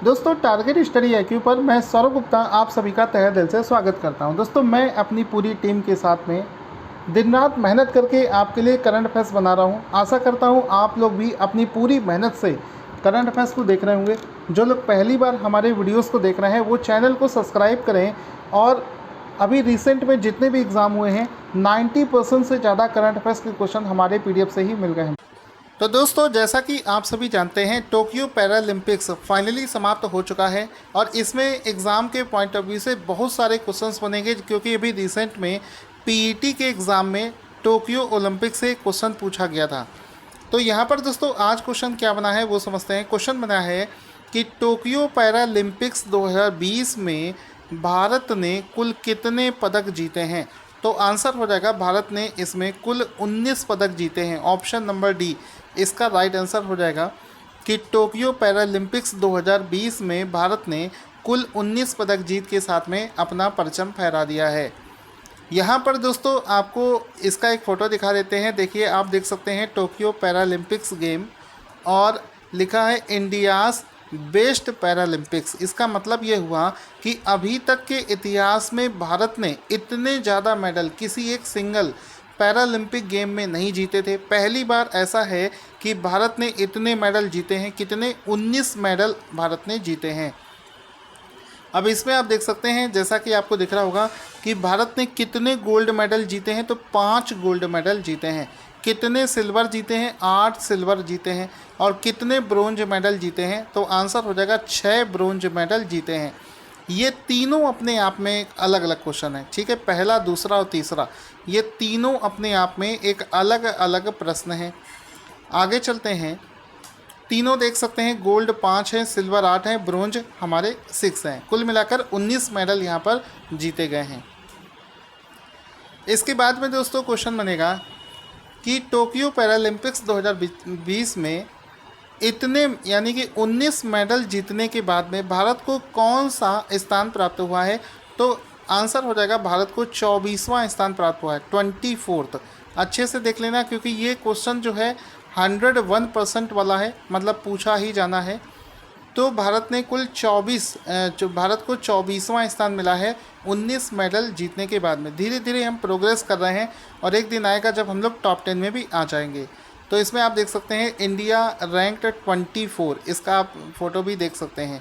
दोस्तों target study IQ पर मैं सौरभ गुप्ता आप सभी का तहे दिल से स्वागत करता हूं। दोस्तों मैं अपनी पूरी टीम के साथ में दिन रात मेहनत करके आपके लिए करंट अफेयर्स बना रहा हूं। आशा करता हूं आप लोग भी अपनी पूरी मेहनत से करंट अफेयर्स को देख रहे होंगे। जो लोग पहली बार हमारे वीडियोस को देख रहे हैं वो चैनल को सब्सक्राइब करें। और अभी रिसेंट में जितने भी एग्ज़ाम हुए हैं 90% से ज़्यादा करंट अफेयर्स के क्वेश्चन हमारे PDF से ही मिल गए हैं। तो दोस्तों जैसा कि आप सभी जानते हैं टोक्यो पैरालंपिक्स फाइनली समाप्त हो चुका है और इसमें एग्ज़ाम के पॉइंट ऑफ व्यू से बहुत सारे क्वेश्चंस बनेंगे, क्योंकि अभी रिसेंट में PET के एग्ज़ाम में टोक्यो ओलंपिक से क्वेश्चन पूछा गया था। तो यहाँ पर दोस्तों आज क्वेश्चन क्या बना है वो समझते हैं। क्वेश्चन बना है कि टोक्यो पैरालंपिक्स 2020 में भारत ने कुल कितने पदक जीते हैं। तो आंसर हो जाएगा भारत ने इसमें कुल 19 पदक जीते हैं। ऑप्शन नंबर डी इसका राइट आंसर हो जाएगा कि टोक्यो पैरालंपिक्स 2020 में भारत ने कुल 19 पदक जीत के साथ में अपना परचम फहरा दिया है। यहाँ पर दोस्तों आपको इसका एक फ़ोटो दिखा देते हैं। देखिए आप देख सकते हैं टोक्यो पैरालंपिक्स गेम और लिखा है इंडियाज़ बेस्ट पैरालंपिक्स। इसका मतलब ये हुआ कि अभी तक के इतिहास में भारत ने इतने ज़्यादा मेडल किसी एक सिंगल पैरालंपिक गेम में नहीं जीते थे। पहली बार ऐसा है कि भारत ने इतने मेडल जीते हैं। कितने? 19 मेडल भारत ने जीते हैं। अब इसमें आप देख सकते हैं जैसा कि आपको दिख रहा होगा कि भारत ने कितने गोल्ड मेडल जीते हैं। तो 5 गोल्ड मेडल जीते हैं। कितने सिल्वर जीते हैं? 8 सिल्वर जीते हैं। और कितने ब्रोंज मेडल जीते हैं? तो आंसर हो जाएगा 6 ब्रोंज मेडल जीते हैं। ये तीनों अपने आप में एक अलग अलग क्वेश्चन है, ठीक है। पहला, दूसरा और तीसरा ये तीनों अपने आप में एक अलग अलग प्रश्न है। आगे चलते हैं। तीनों देख सकते हैं गोल्ड 5 है, सिल्वर 8 है, ब्रोंज हमारे 6 हैं। कुल मिलाकर 19 मेडल यहाँ पर जीते गए हैं। इसके बाद में दोस्तों क्वेश्चन बनेगा कि टोक्यो पैरालंपिक्स 2020 में इतने यानी कि 19 मेडल जीतने के बाद में भारत को कौन सा स्थान प्राप्त हुआ है। तो आंसर हो जाएगा भारत को 24वां स्थान प्राप्त हुआ है, 24th। अच्छे से देख लेना क्योंकि ये क्वेश्चन जो है 101% वाला है, मतलब पूछा ही जाना है। तो भारत ने कुल 24 भारत को 24वां स्थान मिला है 19 मेडल जीतने के बाद में। धीरे धीरे हम प्रोग्रेस कर रहे हैं और एक दिन आएगा जब हम लोग टॉप 10 में भी आ जाएंगे। तो इसमें आप देख सकते हैं इंडिया रैंक्ड 24, इसका आप फोटो भी देख सकते हैं।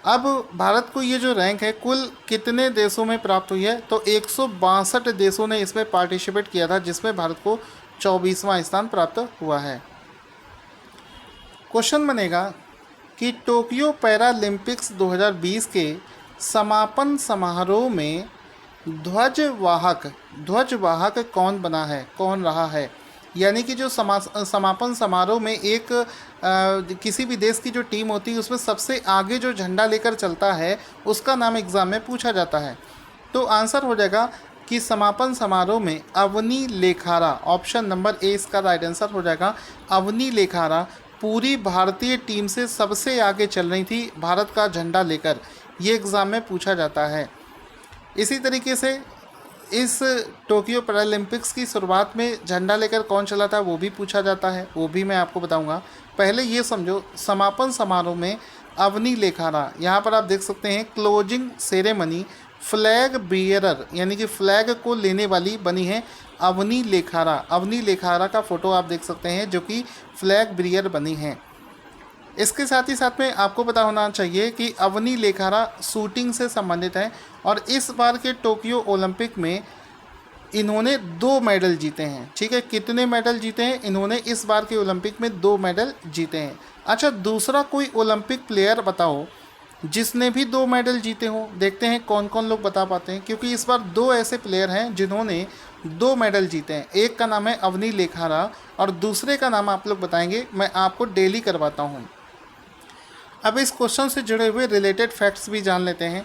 अब भारत को ये जो रैंक है कुल कितने देशों में प्राप्त हुई है। तो 162 देशों ने इसमें पार्टिसिपेट किया था, जिसमें भारत को 24वां स्थान प्राप्त हुआ है। क्वेश्चन बनेगा कि टोक्यो पैरालंपिक्स 2020 के समापन समारोह में ध्वजवाहक कौन बना है, कौन रहा है। यानी कि जो समापन समारोह में एक किसी भी देश की जो टीम होती है उसमें सबसे आगे जो झंडा लेकर चलता है उसका नाम एग्ज़ाम में पूछा जाता है। तो आंसर हो जाएगा कि समापन समारोह में Avani Lekhara. Option number A इसका राइट आंसर हो जाएगा। अवनी लेखारा पूरी भारतीय टीम से सबसे आगे चल रही थी भारत का झंडा लेकर। ये एग्ज़ाम में पूछा जाता है। इसी तरीके से इस टोक्यो पैरालंपिक्स की शुरुआत में झंडा लेकर कौन चला था वो भी पूछा जाता है, वो भी मैं आपको बताऊंगा। पहले ये समझो समापन समारोह में अवनी लेखारा, यहाँ पर आप देख सकते हैं क्लोजिंग सेरेमनी फ्लैग बियरर यानी कि फ्लैग को लेने वाली बनी है अवनी लेखारा। अवनी लेखारा का फ़ोटो आप देख सकते हैं जो कि फ्लैग बियर बनी है। इसके साथ ही साथ में आपको पता होना चाहिए कि अवनी लेखारा शूटिंग से संबंधित है और इस बार के टोक्यो ओलंपिक में इन्होंने 2 मेडल जीते हैं, ठीक है। कितने मेडल जीते हैं इन्होंने इस बार के ओलंपिक में? 2 मेडल जीते हैं। अच्छा, दूसरा कोई ओलंपिक प्लेयर बताओ जिसने भी 2 मेडल जीते हो। देखते हैं कौन कौन लोग बता पाते हैं, क्योंकि इस बार 2 ऐसे प्लेयर हैं जिन्होंने 2 मेडल जीते हैं। एक का नाम है अवनी लेखारा और दूसरे का नाम आप लोग बताएंगे, मैं आपको डेली करवाता हूँ। अब इस क्वेश्चन से जुड़े हुए रिलेटेड फैक्ट्स भी जान लेते हैं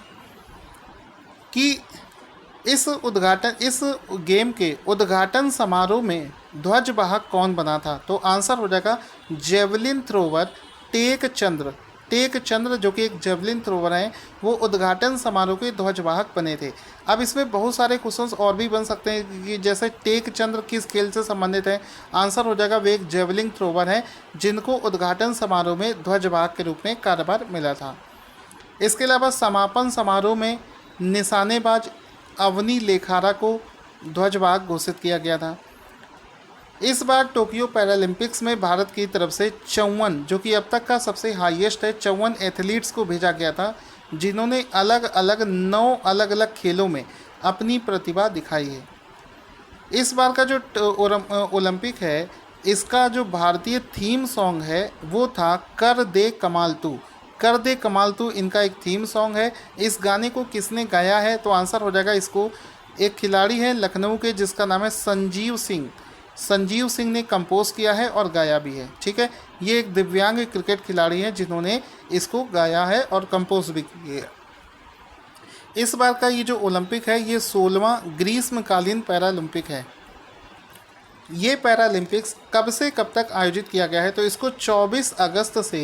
कि इस गेम के उद्घाटन समारोह में ध्वजवाहक कौन बना था। तो आंसर हो जाएगा जेवलिन थ्रोवर टेक चंद्र जो कि एक जेवलिन थ्रोवर हैं वो उद्घाटन समारोह के ध्वजवाहक बने थे। अब इसमें बहुत सारे क्वेश्चंस और भी बन सकते हैं कि जैसे टेक चंद्र किस खेल से संबंधित है। आंसर हो जाएगा वे एक जेवलिन थ्रोवर हैं जिनको उद्घाटन समारोह में ध्वजवाहक के रूप में कार्यभार मिला था। इसके अलावा समापन समारोह में निशानेबाज अवनी लेखारा को ध्वजवाहक घोषित किया गया था। इस बार टोक्यो पैरालंपिक्स में भारत की तरफ से 54 जो कि अब तक का सबसे हाईएस्ट है 54 एथलीट्स को भेजा गया था जिन्होंने अलग अलग 9 अलग अलग खेलों में अपनी प्रतिभा दिखाई है। इस बार का जो ओलंपिक है इसका जो भारतीय थीम सॉन्ग है वो था कर दे कमाल तू। कर दे कमाल तू इनका एक थीम सॉन्ग है। इस गाने को किसने गाया है तो आंसर हो जाएगा इसको एक खिलाड़ी है लखनऊ के जिसका नाम है संजीव सिंह। संजीव सिंह ने कंपोज किया है और गाया भी है। ठीक है, ये एक दिव्यांग क्रिकेट खिलाड़ी हैं जिन्होंने इसको गाया है और कंपोज भी किया। इस बार का ये जो ओलंपिक है ये 16वां ग्रीष्मकालीन पैरालंपिक है। ये पैरालंपिक्स कब से कब तक आयोजित किया गया है तो इसको 24 अगस्त से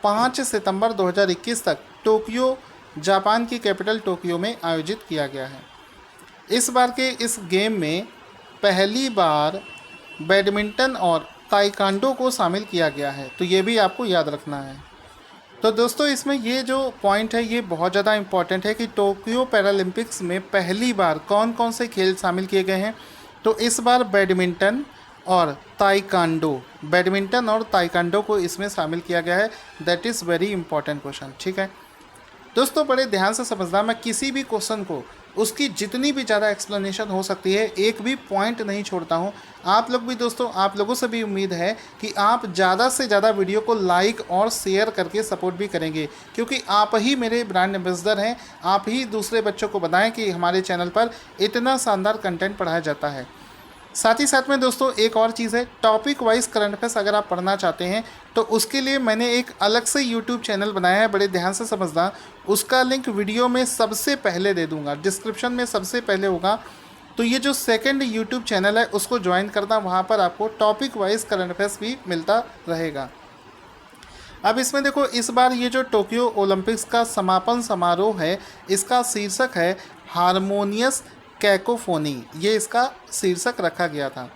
5 सितंबर 2021 तक टोक्यो जापान की कैपिटल टोक्यो में आयोजित किया गया है। इस बार के इस गेम में पहली बार बैडमिंटन और ताइक्वांडो को शामिल किया गया है तो ये भी आपको याद रखना है। तो दोस्तों इसमें ये जो पॉइंट है ये बहुत ज़्यादा इम्पॉर्टेंट है कि टोक्यो पैरालंपिक्स में पहली बार कौन कौन से खेल शामिल किए गए हैं। तो इस बार बैडमिंटन और ताइक्वांडो को इसमें शामिल किया गया है। That is very important question. ठीक है दोस्तों, बड़े ध्यान से समझना, मैं किसी भी क्वेश्चन को उसकी जितनी भी ज़्यादा एक्सप्लेनेशन हो सकती है एक भी पॉइंट नहीं छोड़ता हूँ। आप लोग भी दोस्तों, आप लोगों से भी उम्मीद है कि आप ज़्यादा से ज़्यादा वीडियो को लाइक और शेयर करके सपोर्ट भी करेंगे क्योंकि आप ही मेरे ब्रांड एम्बेसडर हैं। आप ही दूसरे बच्चों को बताएं कि हमारे चैनल पर इतना शानदार कंटेंट पढ़ाया जाता है। साथ ही साथ में दोस्तों एक और चीज़ है, टॉपिक वाइज करंट अफेयर्स अगर आप पढ़ना चाहते हैं तो उसके लिए मैंने एक अलग से यूट्यूब चैनल बनाया है। बड़े ध्यान से समझना, उसका लिंक वीडियो में सबसे पहले दे दूंगा, डिस्क्रिप्शन में सबसे पहले होगा। तो ये जो सेकंड यूट्यूब चैनल है उसको ज्वाइन करना, वहाँ पर आपको टॉपिक वाइज करंट अफेयर्स भी मिलता रहेगा। अब इसमें देखो, इस बार ये जो टोक्यो ओलंपिक्स का समापन समारोह है इसका शीर्षक है हारमोनियस कैकोफोनी। ये इसका शीर्षक रखा गया था।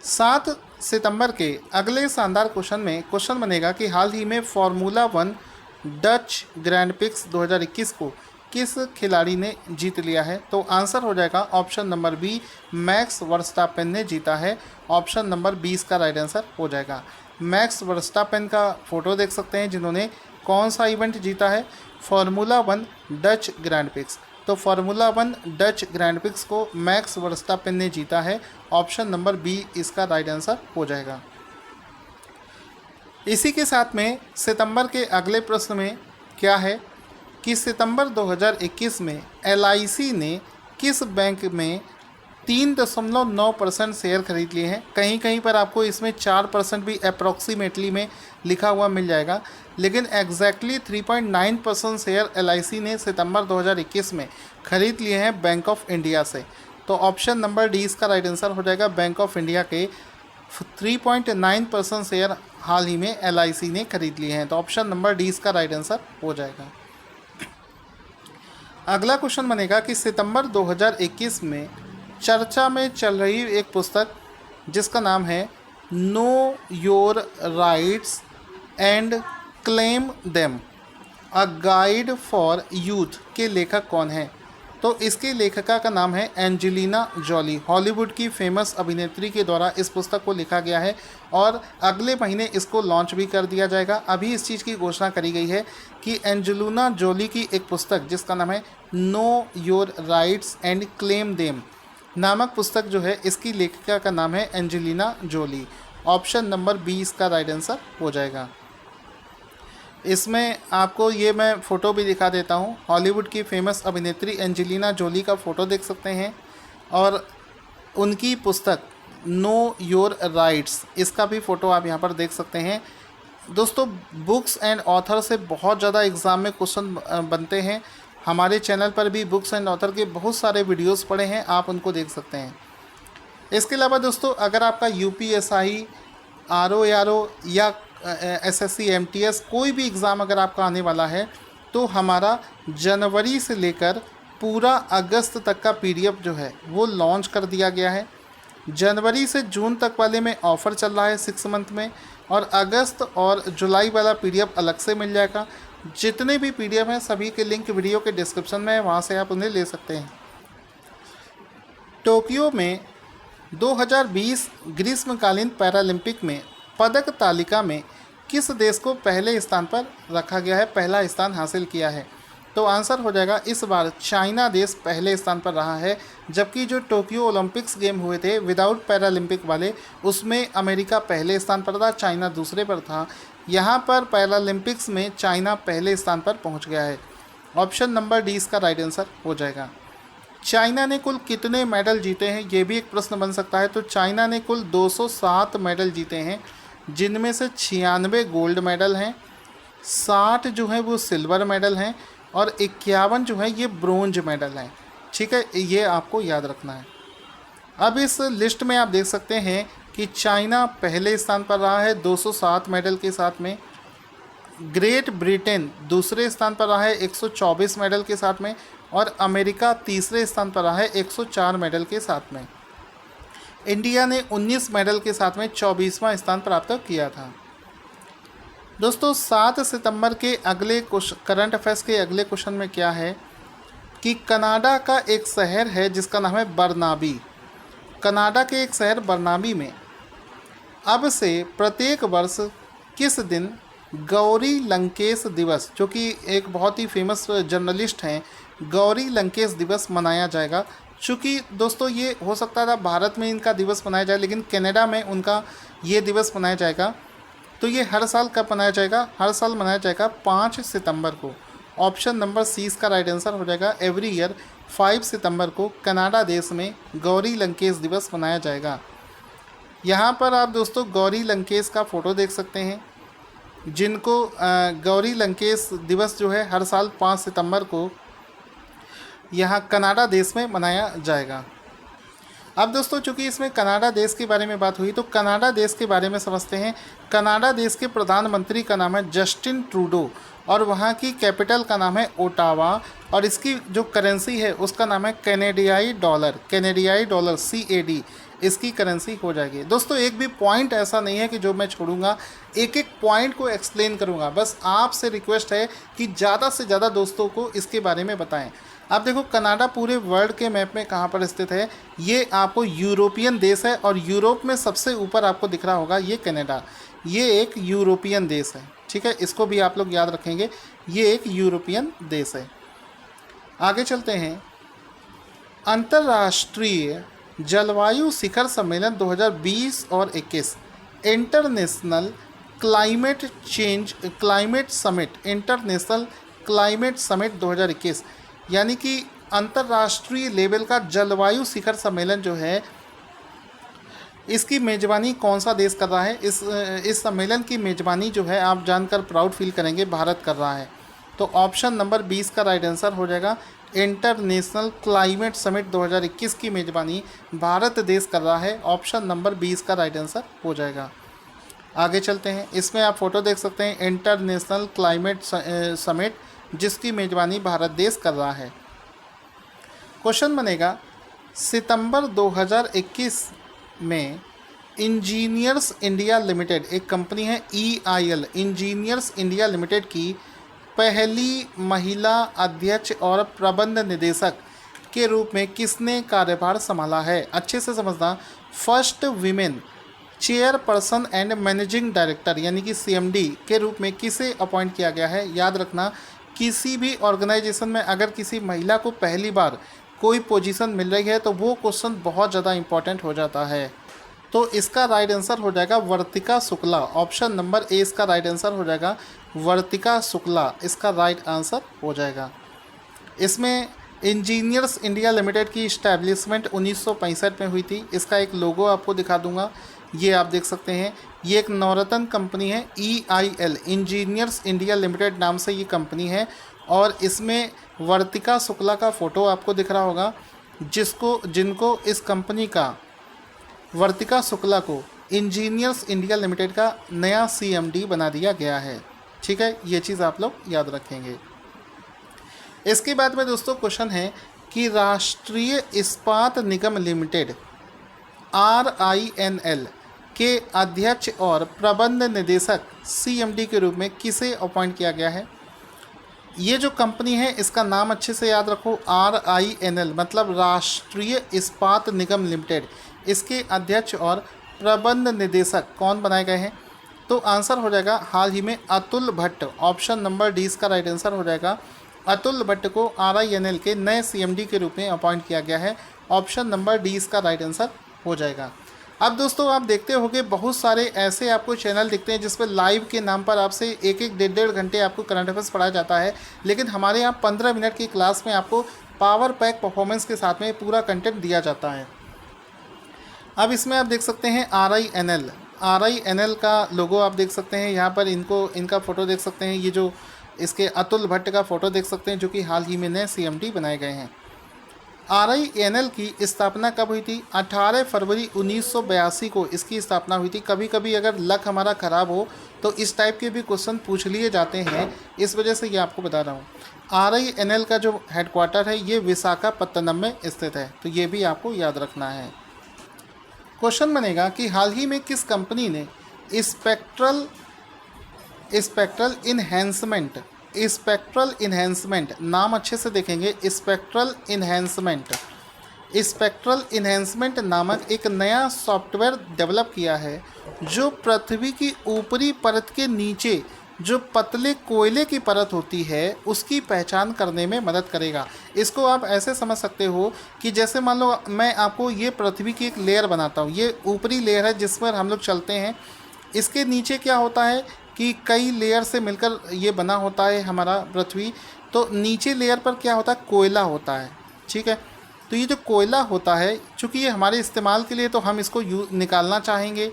7 सितंबर के अगले शानदार क्वेश्चन में क्वेश्चन बनेगा कि हाल ही में फार्मूला 1 डच ग्रैंड प्रिक्स 2021 को किस खिलाड़ी ने जीत लिया है। तो आंसर हो जाएगा option number B, Max Verstappen ने जीता है। ऑप्शन नंबर 20 का राइट आंसर हो जाएगा। मैक्स वर्स्टापेन का फोटो देख सकते हैं जिन्होंने कौन सा इवेंट जीता है, फार्मूला 1 डच ग्रैंड प्रिक्स। तो फार्मूला 1 डच ग्रैंड प्रिक्स को मैक्स वर्स्टापेन ने जीता है। ऑप्शन नंबर बी इसका राइट आंसर हो जाएगा। इसी के साथ में सितंबर के अगले प्रश्न में क्या है कि सितंबर 2021 में LIC ने किस बैंक में 3.9% शेयर खरीद लिए हैं। कहीं कहीं पर आपको इसमें 4% भी अप्रॉक्सीमेटली में लिखा हुआ मिल जाएगा, लेकिन एग्जैक्टली 3.9% शेयर LIC ने सितंबर 2021 में खरीद लिए हैं बैंक ऑफ इंडिया से। तो ऑप्शन नंबर डी इसका राइट आंसर हो जाएगा। बैंक ऑफ इंडिया के 3.9% शेयर हाल ही में LIC ने खरीद लिए हैं। तो ऑप्शन नंबर डी इसका राइट आंसर हो जाएगा। अगला क्वेश्चन बनेगा कि सितंबर 2021 में चर्चा में चल रही एक पुस्तक जिसका नाम है know your rights and claim them, a guide for youth के लेखक कौन है। तो इसके लेखिका का नाम है एंजेलिना जॉली। हॉलीवुड की फेमस अभिनेत्री के द्वारा इस पुस्तक को लिखा गया है और अगले महीने इसको लॉन्च भी कर दिया जाएगा। अभी इस चीज़ की घोषणा करी गई है कि एंजेलिना जॉली की एक पुस्तक जिसका नाम है know your rights and claim them नामक पुस्तक जो है इसकी लेखिका का नाम है Angelina Jolie. Option number B इसका राइट आंसर हो जाएगा। इसमें आपको ये मैं फ़ोटो भी दिखा देता हूँ। हॉलीवुड की फेमस अभिनेत्री एंजेलिना जॉली का फ़ोटो देख सकते हैं और उनकी पुस्तक नो योर राइट्स इसका भी फ़ोटो आप यहाँ पर देख सकते हैं। दोस्तों, बुक्स एंड ऑथर से बहुत ज़्यादा एग्ज़ाम में क्वेश्चन बनते हैं। हमारे चैनल पर भी बुक्स एंड ऑथर के बहुत सारे वीडियोस पड़े हैं, आप उनको देख सकते हैं। इसके अलावा दोस्तों, अगर आपका UPSI, RO या SSC MTS कोई भी एग्ज़ाम अगर आपका आने वाला है तो हमारा जनवरी से लेकर पूरा अगस्त तक का PDF जो है वो लॉन्च कर दिया गया है। जनवरी से जून तक वाले में ऑफ़र चल रहा है 6 मंथ में, और अगस्त और जुलाई वाला PDF अलग से मिल जाएगा। जितने भी PDF हैं सभी के लिंक वीडियो के डिस्क्रिप्शन में है, वहाँ से आप उन्हें ले सकते हैं। टोक्यो में 2020 ग्रीष्मकालीन पैरालंपिक में पदक तालिका में किस देश को पहले स्थान पर रखा गया है, पहला स्थान हासिल किया है? तो आंसर हो जाएगा इस बार चाइना देश पहले स्थान पर रहा है, जबकि जो टोक्यो ओलंपिक्स गेम हुए थे विदाउट पैरालंपिक वाले, उसमें अमेरिका पहले स्थान पर था, चाइना दूसरे पर था। यहाँ पर पैरालंपिक्स में चाइना पहले स्थान पर पहुँच गया है। ऑप्शन नंबर डी इसका राइट आंसर हो जाएगा। चाइना ने कुल कितने मेडल जीते हैं, ये भी एक प्रश्न बन सकता है। तो चाइना ने कुल 207 मेडल जीते हैं, जिनमें से 96 गोल्ड मेडल हैं, 60 जो है वो सिल्वर मेडल हैं, और 51 जो है ये ब्रोंज मेडल हैं। ठीक है, ये आपको याद रखना है। अब इस लिस्ट में आप देख सकते हैं कि चाइना पहले स्थान पर रहा है 207 मेडल के साथ में, ग्रेट ब्रिटेन दूसरे स्थान पर रहा है 124 मेडल के साथ में, और अमेरिका तीसरे स्थान पर रहा है 104 मेडल के साथ में। इंडिया ने 19 मेडल के साथ में 24वां स्थान प्राप्त किया था। दोस्तों 7 सितंबर के अगले करंट अफेयर्स के अगले क्वेश्चन में क्या है कि कनाडा का एक शहर है जिसका नाम है बर्नाबी। कनाडा के एक शहर बर्नाबी में अब से प्रत्येक वर्ष किस दिन गौरी लंकेश दिवस, जो कि एक बहुत ही फेमस जर्नलिस्ट हैं, गौरी लंकेश दिवस मनाया जाएगा। चूँकि दोस्तों ये हो सकता था भारत में इनका दिवस मनाया जाए, लेकिन कनाडा में उनका ये दिवस मनाया जाएगा। तो ये हर साल कब मनाया जाएगा? हर साल मनाया जाएगा 5 सितंबर को। ऑप्शन नंबर सी इसका राइट आंसर हो जाएगा। एवरी ईयर 5 सितंबर को कनाडा देश में गौरी लंकेश दिवस मनाया जाएगा। यहाँ पर आप दोस्तों गौरी लंकेश का फ़ोटो देख सकते हैं, जिनको गौरी लंकेश दिवस जो है हर साल 5 सितंबर को यहाँ कनाडा देश में मनाया जाएगा। अब दोस्तों चूँकि इसमें कनाडा देश के बारे में बात हुई, तो कनाडा देश के बारे में समझते हैं। कनाडा देश के प्रधानमंत्री का नाम है जस्टिन ट्रूडो, और वहाँ की कैपिटल का नाम है ओटावा, और इसकी जो करेंसी है उसका नाम है कैनेडियाई डॉलर। कैनेडियाई डॉलर CAD इसकी करेंसी हो जाएगी। दोस्तों एक भी पॉइंट ऐसा नहीं है कि जो मैं छोड़ूंगा, एक एक पॉइंट को एक्सप्लेन करूंगा। बस आपसे रिक्वेस्ट है कि ज़्यादा से ज़्यादा दोस्तों को इसके बारे में बताएं। अब देखो कनाडा पूरे वर्ल्ड के मैप में कहाँ पर स्थित है, ये आपको यूरोपियन देश है, और यूरोप में सबसे ऊपर आपको दिख रहा होगा ये कनाडा, ये एक यूरोपियन देश है। ठीक है, इसको भी आप लोग याद रखेंगे, ये एक यूरोपियन देश है। आगे चलते हैं। अंतर्राष्ट्रीय जलवायु शिखर सम्मेलन 2020 और 21, इंटरनेशनल क्लाइमेट समिट 2021, यानी कि अंतर्राष्ट्रीय लेवल का जलवायु शिखर सम्मेलन जो है, इसकी मेज़बानी कौन सा देश कर रहा है? इस सम्मेलन की मेज़बानी जो है आप जानकर प्राउड फील करेंगे, भारत कर रहा है। तो ऑप्शन नंबर 20 का राइट आंसर हो जाएगा। इंटरनेशनल क्लाइमेट समिट 2021 की मेज़बानी भारत देश कर रहा है। ऑप्शन नंबर 20 का राइट आंसर हो जाएगा। आगे चलते हैं। इसमें आप फोटो देख सकते हैं, इंटरनेशनल क्लाइमेट समिट जिसकी मेज़बानी भारत देश कर रहा है। क्वेश्चन बनेगा, सितंबर 2021 में इंजीनियर्स इंडिया लिमिटेड, एक कंपनी है EIL, इंजीनियर्स इंडिया लिमिटेड की पहली महिला अध्यक्ष और प्रबंध निदेशक के रूप में किसने कार्यभार संभाला है? अच्छे से समझना। First women chairperson and managing director यानी कि CMD के रूप में किसे अपॉइंट किया गया है? याद रखना, किसी भी ऑर्गेनाइजेशन में अगर किसी महिला को पहली बार कोई पोजीशन मिल रही है तो वो क्वेश्चन बहुत ज़्यादा इम्पॉर्टेंट हो जाता है। तो इसका राइट आंसर हो जाएगा वर्तिका शुक्ला। ऑप्शन नंबर ए इसका राइट आंसर हो जाएगा, वर्तिका शुक्ला इसका राइट आंसर हो जाएगा। इसमें इंजीनियर्स इंडिया लिमिटेड की इस्टेब्लिशमेंट 1965 में हुई थी। इसका एक लोगो आपको दिखा दूंगा, ये आप देख सकते हैं। ये एक नवरत्न कंपनी है, EIL, इंजीनियर्स इंडिया लिमिटेड नाम से ये कंपनी है, और इसमें वर्तिका शुक्ला का फ़ोटो आपको दिख रहा होगा, जिनको इस कंपनी का, वर्तिका शुक्ला को इंजीनियर्स इंडिया लिमिटेड का नया CMD बना दिया गया है। ठीक है, ये चीज़ आप लोग याद रखेंगे। इसके बाद में दोस्तों क्वेश्चन है कि राष्ट्रीय इस्पात निगम लिमिटेड RINL के अध्यक्ष और प्रबंध निदेशक CMD के रूप में किसे अपॉइंट किया गया है। ये जो कंपनी है इसका नाम अच्छे से याद रखो, RINL मतलब राष्ट्रीय इस्पात निगम लिमिटेड। इसके अध्यक्ष और प्रबंध निदेशक कौन बनाए गए हैं? तो आंसर हो जाएगा हाल ही में Atul Bhatt. Option number D इसका राइट आंसर हो जाएगा। अतुल भट्ट को RINL के नए CMD के रूप में अपॉइंट किया गया है। ऑप्शन नंबर डी इसका राइट आंसर हो जाएगा। अब दोस्तों आप देखते होंगे बहुत सारे ऐसे आपको चैनल दिखते हैं जिस पर लाइव के नाम पर आपसे एक डेढ़ घंटे आपको करंट अफेयर्स पढ़ाया जाता है, लेकिन हमारे यहाँ 15 मिनट की क्लास में आपको पावर पैक परफॉर्मेंस के साथ में पूरा कंटेंट दिया जाता है। अब इसमें आप देख सकते हैं RINL का लोगो आप देख सकते हैं यहाँ पर, इनका फ़ोटो देख सकते हैं। ये जो इसके अतुल भट्ट का फ़ोटो देख सकते हैं जो कि हाल ही में नए CMD बनाए गए हैं। RINL की स्थापना कब हुई थी? 18 फरवरी 1982 को इसकी स्थापना हुई थी। कभी कभी अगर लक हमारा ख़राब हो तो इस टाइप के भी क्वेश्चन पूछ लिए जाते हैं, इस वजह से ये आपको बता रहा हूँ। RINL का जो हेडक्वार्टर है ये विशाखापत्तनम में स्थित है, तो ये भी आपको याद रखना है। क्वेश्चन बनेगा कि हाल ही में किस कंपनी ने स्पेक्ट्रल इन्हेंसमेंट नाम अच्छे से देखेंगे, स्पेक्ट्रल इन्हेंसमेंट नामक एक नया सॉफ्टवेयर डेवलप किया है जो पृथ्वी की ऊपरी परत के नीचे जो पतले कोयले की परत होती है उसकी पहचान करने में मदद करेगा। इसको आप ऐसे समझ सकते हो कि जैसे मान लो मैं आपको ये पृथ्वी की एक लेयर बनाता हूँ, ये ऊपरी लेयर है जिस पर हम लोग चलते हैं। इसके नीचे क्या होता है कि कई लेयर से मिलकर ये बना होता है हमारा पृथ्वी। तो नीचे लेयर पर क्या होता है? कोयला होता है। ठीक है, तो ये जो कोयला होता है चूँकि ये हमारे इस्तेमाल के लिए, तो हम इसको निकालना चाहेंगे।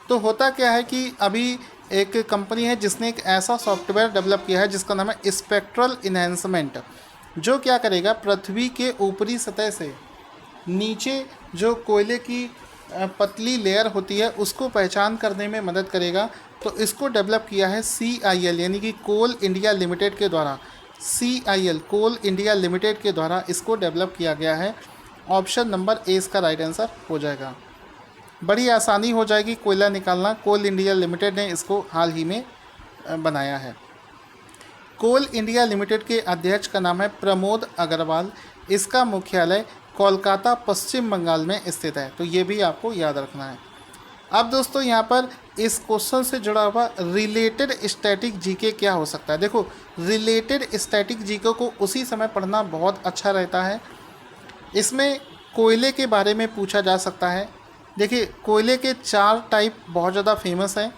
तो होता क्या है कि अभी एक कंपनी है जिसने एक ऐसा सॉफ्टवेयर डेवलप किया है जिसका नाम है स्पेक्ट्रल इन्हेंसमेंट, जो क्या करेगा पृथ्वी के ऊपरी सतह से नीचे जो कोयले की पतली लेयर होती है उसको पहचान करने में मदद करेगा। तो इसको डेवलप किया है CIL यानी कि कोल इंडिया लिमिटेड के द्वारा। CIL कोल इंडिया लिमिटेड के द्वारा इसको डेवलप किया गया है। ऑप्शन नंबर ए इसका राइट आंसर हो जाएगा। बड़ी आसानी हो जाएगी कोयला निकालना। कोल इंडिया लिमिटेड ने इसको हाल ही में बनाया है। कोल इंडिया लिमिटेड के अध्यक्ष का नाम है प्रमोद अग्रवाल। इसका मुख्यालय कोलकाता पश्चिम बंगाल में स्थित है, तो ये भी आपको याद रखना है। अब दोस्तों यहाँ पर इस क्वेश्चन से जुड़ा हुआ रिलेटेड स्टैटिक जीके क्या हो सकता है। देखो रिलेटेड स्टैटिक जीके को उसी समय पढ़ना बहुत अच्छा रहता है। इसमें कोयले के बारे में पूछा जा सकता है। देखिए कोयले के 4 टाइप बहुत ज़्यादा फेमस हैं।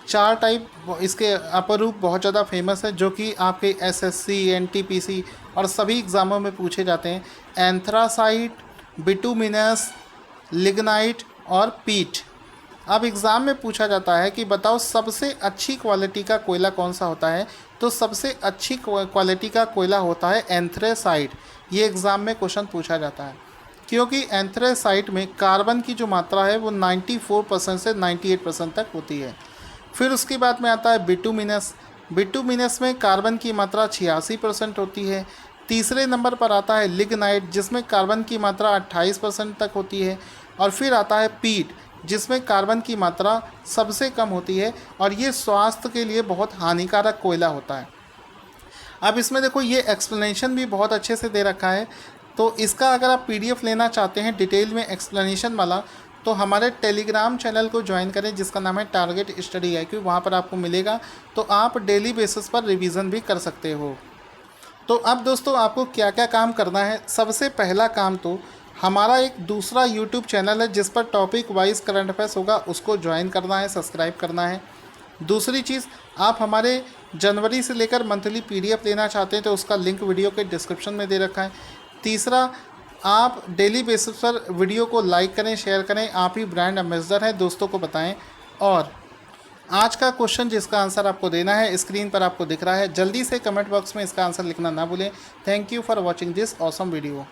4 टाइप इसके अपर रूप बहुत ज़्यादा फेमस है जो कि आपके SSC NTPC और सभी एग्ज़ामों में पूछे जाते हैं। एंथ्रासाइट, बिटुमिनस, लिग्नाइट और पीट। अब एग्ज़ाम में पूछा जाता है कि बताओ सबसे अच्छी क्वालिटी का कोयला कौन सा होता है। तो सबसे अच्छी क्वालिटी का कोयला होता है एंथ्रेसाइट। ये एग्ज़ाम में क्वेश्चन पूछा जाता है क्योंकि एंथ्रेसाइट में कार्बन की जो मात्रा है वो 94% से 98% तक होती है। फिर उसके बाद में आता है बिटुमिनस। बिटुमिनस में कार्बन की मात्रा 86% होती है। तीसरे नंबर पर आता है लिग्नाइट जिसमें कार्बन की मात्रा 28% तक होती है। और फिर आता है पीट जिसमें कार्बन की मात्रा सबसे कम होती है और ये स्वास्थ्य के लिए बहुत हानिकारक कोयला होता है। अब इसमें देखो ये एक्सप्लेनेशन भी बहुत अच्छे से दे रखा है, तो इसका अगर आप PDF लेना चाहते हैं डिटेल में एक्सप्लेनेशन वाला तो हमारे टेलीग्राम चैनल को ज्वाइन करें जिसका नाम है टारगेट स्टडी IQ। वहाँ पर आपको मिलेगा, तो आप डेली बेसिस पर रिवीजन भी कर सकते हो। तो अब दोस्तों आपको क्या क्या काम करना है। सबसे पहला काम तो हमारा एक दूसरा YouTube चैनल है जिस पर टॉपिक वाइज करंट अफेयर्स होगा, उसको ज्वाइन करना है, सब्सक्राइब करना है। दूसरी चीज़, आप हमारे जनवरी से लेकर मंथली PDF लेना चाहते हैं तो उसका लिंक वीडियो के डिस्क्रिप्शन में दे रखा है। तीसरा, आप डेली बेसिस पर वीडियो को लाइक करें, शेयर करें। आप ही ब्रांड एम्बेसडर हैं, दोस्तों को बताएं। और आज का क्वेश्चन जिसका आंसर आपको देना है स्क्रीन पर आपको दिख रहा है, जल्दी से कमेंट बॉक्स में इसका आंसर लिखना ना भूलें। Thank you for watching this awesome video.